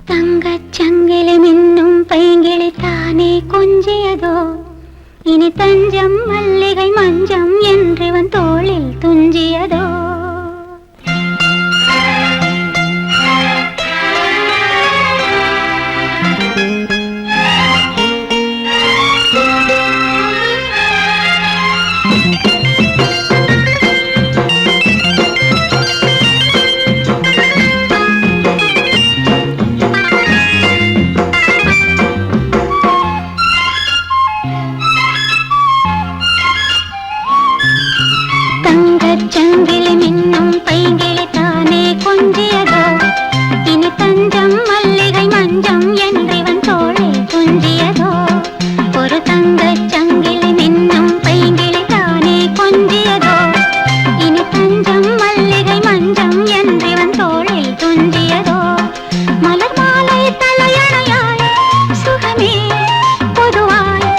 தங்கச் சங்கிலி மின்னும் பைங்கிளி தானே கொஞ்சியதோ, இனி தஞ்சம் மல்லிகை மஞ்சம் என்றவன் தோளில் துஞ்சியதோ. சங்கிலி மின்னும் பைங்கிளி தானே கொஞ்சியதோ, இனி தஞ்சம் மல்லிகை மஞ்சம் என்றவன் தோளில் துஞ்சியதோ. ஒரு தங்கச் சங்கிலி மின்னும் பைங்கிளி தானே கொஞ்சியதோ, இனி தஞ்சம் மல்லிகை மஞ்சம் என்றவன் தோளில் துஞ்சியதோ. மலர் மாலை தலையணையாய் சுகமே பொதுவாய்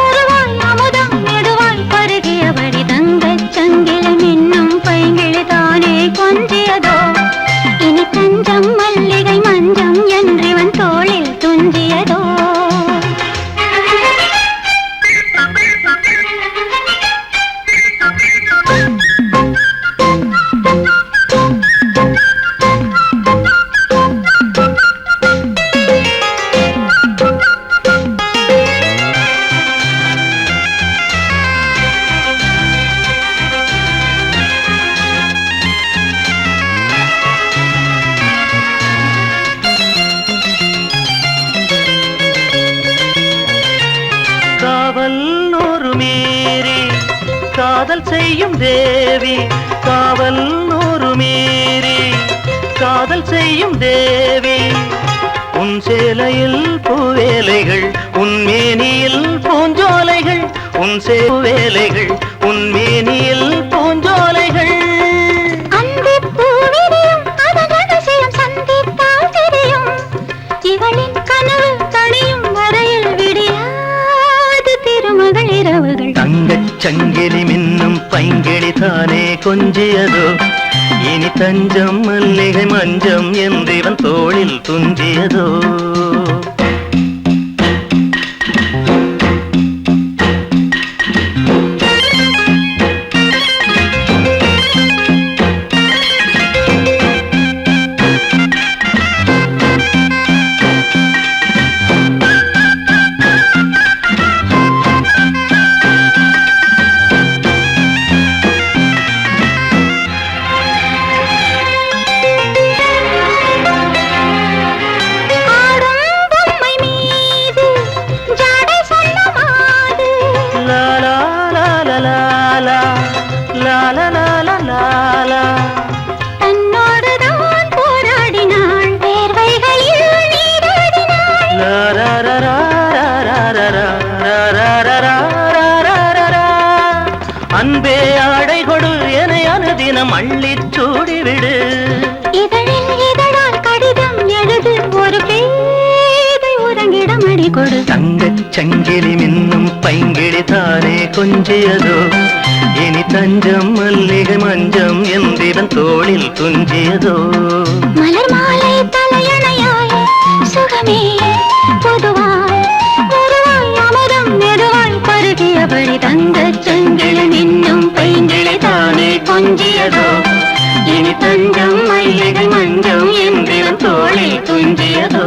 ஒருவாய் அமுதம் மெதுவாய் பருகியபடி தங்கச் சங்கிலி மின்னும் பைங்கிளி தானே கொஞ்சியதோ, இனி தஞ்சம் மல்லிகை மஞ்சம் என்றவன் தோளில் துஞ்சியதோ. காவல் நூறு மீறி காதல் செய்யும் தேவி, காவல் நூறு மீறி காதல் செய்யும் தேவி. உன் சேலையில் பூவேலைகள், உன் மேனியில் பூஞ்சோலைகள், உன் சேவேலைகள், உன் மேனியில் பூஞ்சோலைகள். அந்திப் பூவிரியும் அதன் ரகசியம் சந்தித்தால் தெரியும், இவளின் கனவு தணியும் வரையில் விடியாது திருமகள் இரவுகள். தங்கச் சங்கிலி மின்னும் பைங்கிளி தானே கொஞ்சியதோ, இனி தஞ்சம் மல்லிகை மஞ்சம் என்றவன் தோளில் துஞ்சியதோ. தன்னோடுதான் போராடினாள், வேர்வைகளில் நீராடினாள். அன்பே ஆடை கொடு என அனுதினம் அள்ளிச் சூடிவிடு. இதழில் இதழால் கடிதம் எழுது, ஒரு பேதை உறங்கிடம் அடி கொடு. தங்கச் சங்கிலி மின்னும் பைங்கிளி தானே கொஞ்சியதோ, இனி தஞ்சம் மல்லிகை மஞ்சம் என்றவன் தோளில் துஞ்சியதோ. மலர் மாலை தலையணையாய் சுகமே பொதுவாய் ஒருவாய் அமுதம் மெதுவாய் பருகியபடி தங்கச் சங்கிலி மின்னும் பைங்கிளி தானே கொஞ்சியதோ, இனி தஞ்சம் மல்லிகை மஞ்சம் என்றவன் தோளில் துஞ்சியதோ.